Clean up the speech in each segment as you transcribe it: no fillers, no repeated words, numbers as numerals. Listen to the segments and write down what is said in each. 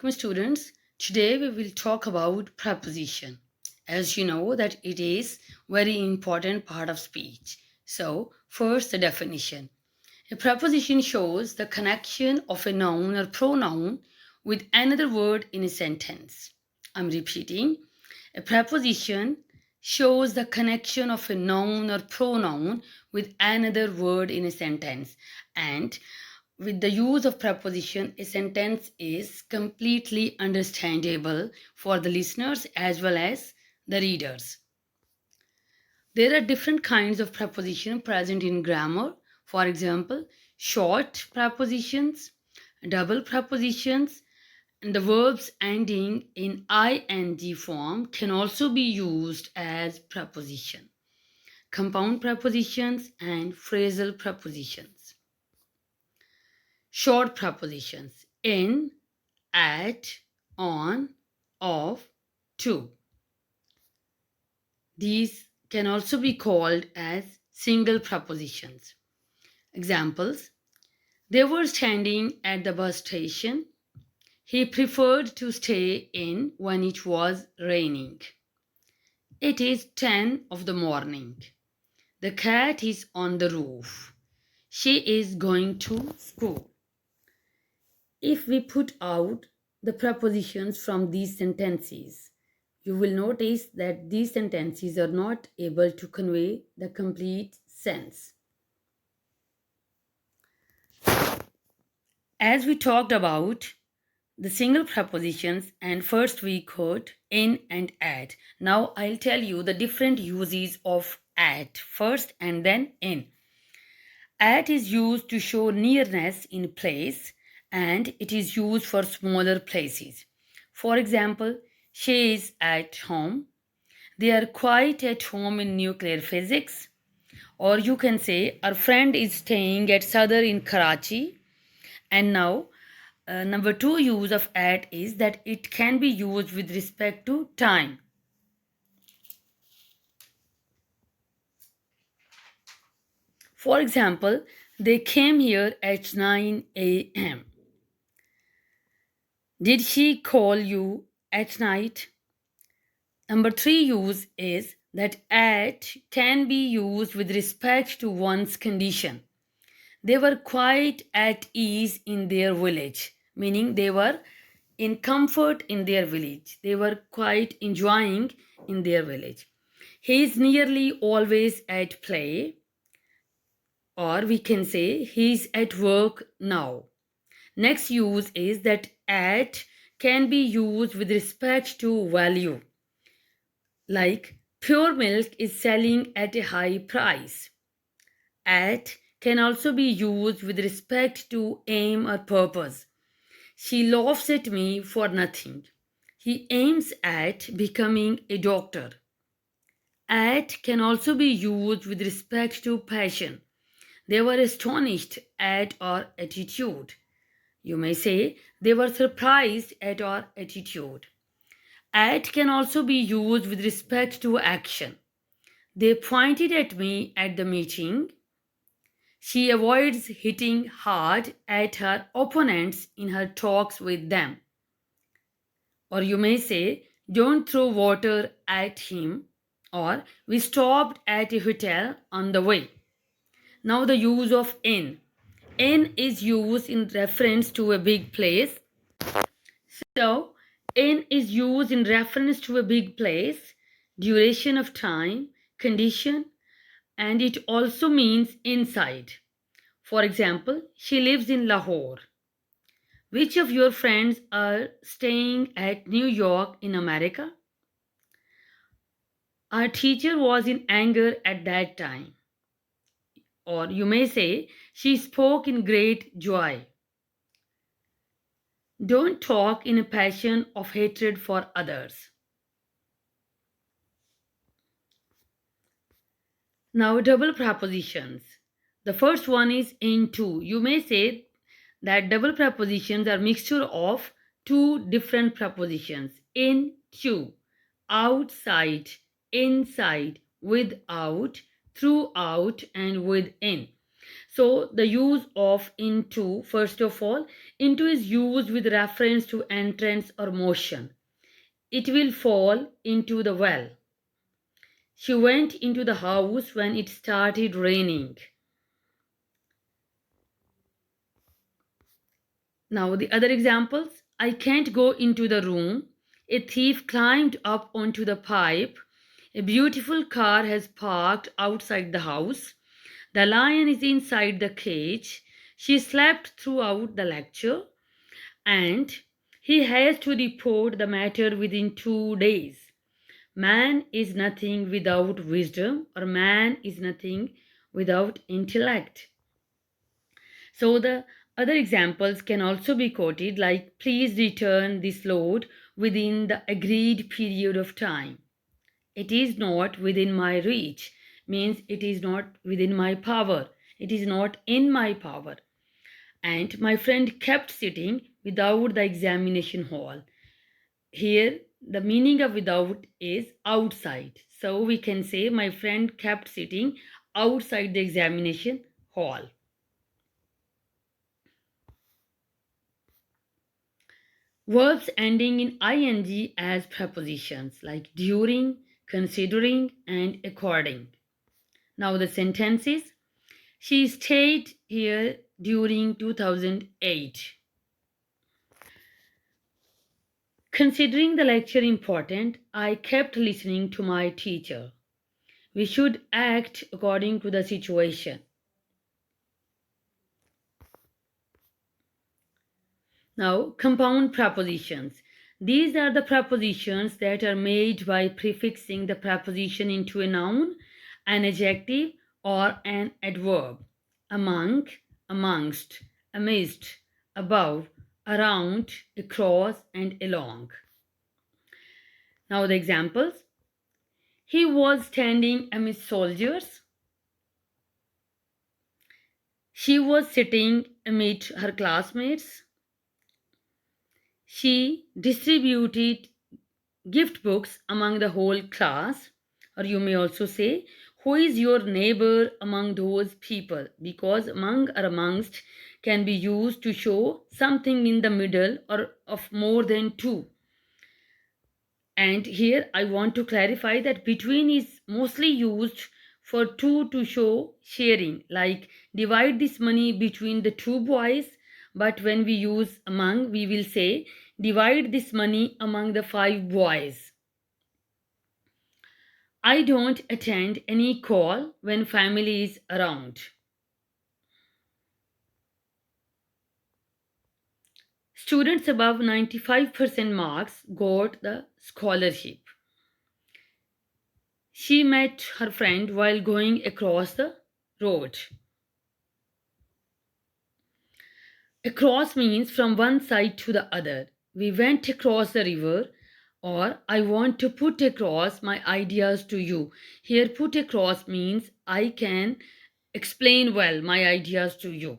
My students, today we will talk about preposition. As you know that it is very important part of speech. So, first the definition. A preposition shows the connection of a noun or pronoun with another word in a sentence. I'm repeating. A preposition shows the connection of a noun or pronoun with another word in a sentence. And with the use of preposition, a sentence is completely understandable for the listeners as well as the readers. There are different kinds of preposition present in grammar. For example, short prepositions, double prepositions, and the verbs ending in ing form can also be used as preposition. Compound prepositions and phrasal prepositions. Short prepositions in, at, on, of, to. These can also be called as single prepositions. Examples: they were standing at the bus station. He preferred to stay in when it was raining. It is 10 of the morning. The cat is on the roof. She is going to school. If we put out the prepositions from these sentences, you will notice that these sentences are not able to convey the complete sense. As we talked about the single prepositions, and first we quote in and at. Now I'll tell you the different uses of at first and then in. At is used to show nearness in place, and it is used for smaller places. For example, she is at home. They are quite at home in nuclear physics. Or you can say, our friend is staying at Sadr in Karachi. And now, number two use of at is that it can be used with respect to time. For example, they came here at 9 a.m. Did she call you at night? Number three use is that at can be used with respect to one's condition. They were quite at ease in their village, meaning they were in comfort in their village. They were quite enjoying in their village. He is nearly always at play, or we can say he's at work now. Next use is that at can be used with respect to value. Like pure milk is selling at a high price. At can also be used with respect to aim or purpose. She laughs at me for nothing. He aims at becoming a doctor. At can also be used with respect to passion. They were astonished at our attitude. You may say they were surprised at our attitude. At can also be used with respect to action. They pointed at me at the meeting. She avoids hitting hard at her opponents in her talks with them. Or you may say, don't throw water at him. Or we stopped at a hotel on the way. Now the use of in. In is used in reference to a big place. So, in is used in reference to a big place, duration of time, condition, and it also means inside. For example, she lives in Lahore. Which of your friends are staying at New York in America? Our teacher was in anger at that time. Or you may say, she spoke in great joy. Don't talk in a passion of hatred for others. Now, double prepositions. The first one is into. You may say that double prepositions are mixture of two different prepositions. Into, outside, inside, without, throughout, and within. So the use of into, first of all, into is used with reference to entrance or motion. It will fall into the well. She went into the house when it started raining. Now, the other examples: I can't go into the room. A thief climbed up onto the pipe. A beautiful car has parked outside the house. The lion is inside the cage. She slept throughout the lecture. And he has to report the matter within 2 days. Man is nothing without wisdom, or man is nothing without intellect. So the other examples can also be quoted, like please return this load within the agreed period of time. It is not within my reach means it is not within my power. It is not in my power. And my friend kept sitting without the examination hall. Here, the meaning of without is outside. So we can say my friend kept sitting outside the examination hall. Verbs ending in ing as prepositions like during, considering, and according. Now the sentences. She stayed here during 2008. Considering the lecture important, I kept listening to my teacher. We should act according to the situation. Now, compound prepositions. These are the prepositions that are made by prefixing the preposition into a noun, an adjective, or an adverb. Among, amongst, amidst, above, around, across, and along. Now, the examples. He was standing amidst soldiers. She was sitting amid her classmates. She distributed gift books among the whole class. Or you may also say, who is your neighbor among those people? Because among or amongst can be used to show something in the middle or of more than two. And here I want to clarify that between is mostly used for two to show sharing, like divide this money between the two boys. But when we use among, we will say divide this money among the 5 boys. I don't attend any call when family is around. Students above 95% marks got the scholarship. She met her friend while going across the road. Across means from one side to the other. We went across the river, or I want to put across my ideas to you. Here, put across means I can explain well my ideas to you.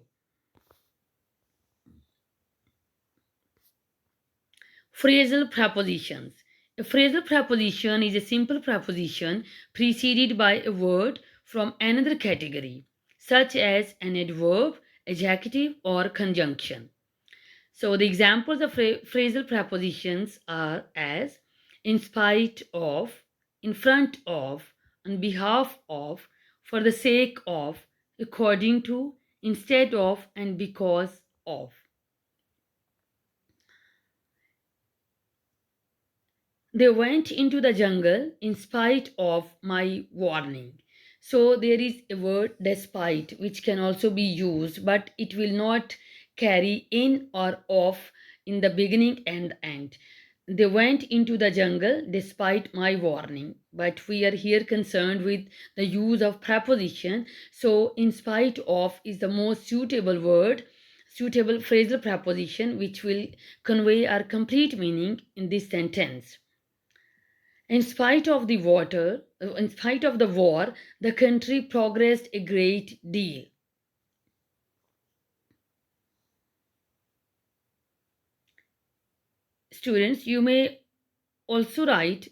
Phrasal prepositions. A phrasal preposition is a simple preposition preceded by a word from another category, such as an adverb, adjective, or conjunction. So the examples of phrasal prepositions are as in spite of, in front of, on behalf of, for the sake of, according to, instead of, and because of. They went into the jungle in spite of my warning. So there is a word despite which can also be used, but it will not carry in or off in the beginning and end. They went into the jungle despite my warning. But we are here concerned with the use of preposition. So in spite of is the most suitable word, suitable phrasal preposition which will convey our complete meaning in this sentence. In spite of the war, the country progressed a great deal. Students, you may also write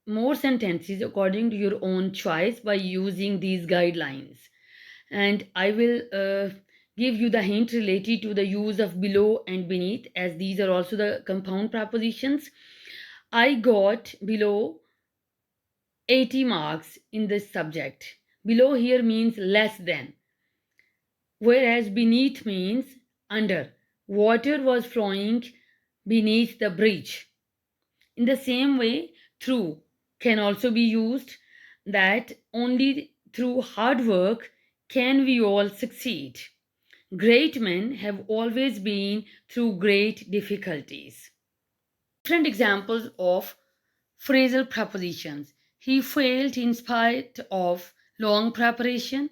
more sentences according to your own choice by using these guidelines. And I will give you the hint related to the use of below and beneath, as these are also the compound prepositions. I got below 80 marks in this subject. Below here means less than, whereas beneath means under. Water was flowing beneath the bridge. In the same way, through can also be used, that only through hard work can we all succeed. Great men have always been through great difficulties. Different examples of phrasal prepositions. He failed in spite of long preparation.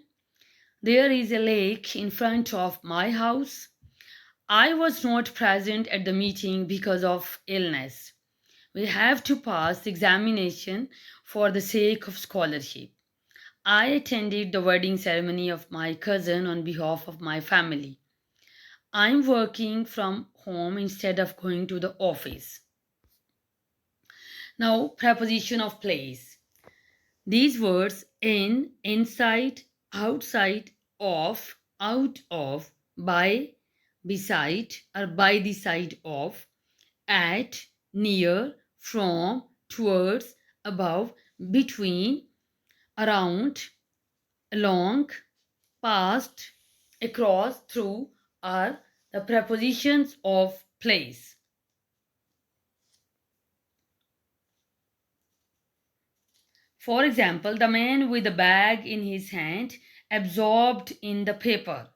There is a lake in front of my house. I was not present at the meeting because of illness. We have to pass the examination for the sake of scholarship. I attended the wedding ceremony of my cousin on behalf of my family. I'm working from home instead of going to the office. Now, preposition of place. These words in, inside, outside, off, out of, by, beside, or by the side of, at, near, from, towards, above, between, around, along, past, across, through are the prepositions of place. For example, the man with the bag in his hand, absorbed in the paper.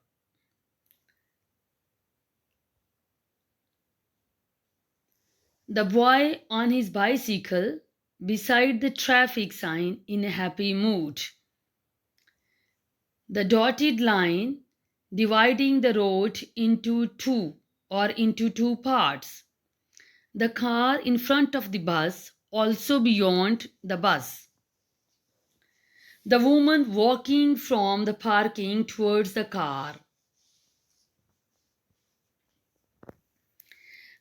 The boy on his bicycle beside the traffic sign in a happy mood. The dotted line dividing the road into two parts. The car in front of the bus, also beyond the bus. The woman walking from the parking towards the car.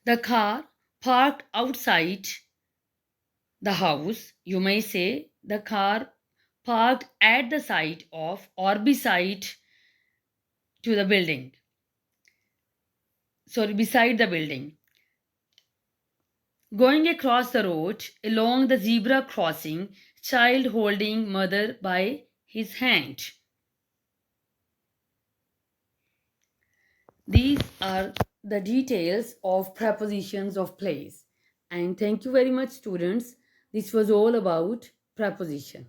The car parked outside the house. You may say the car parked at the side of or beside to the building. Sorry, beside the building. Going across the road along the zebra crossing, child holding mother by his hand. These are the details of prepositions of place. And thank you very much, students. This was all about preposition.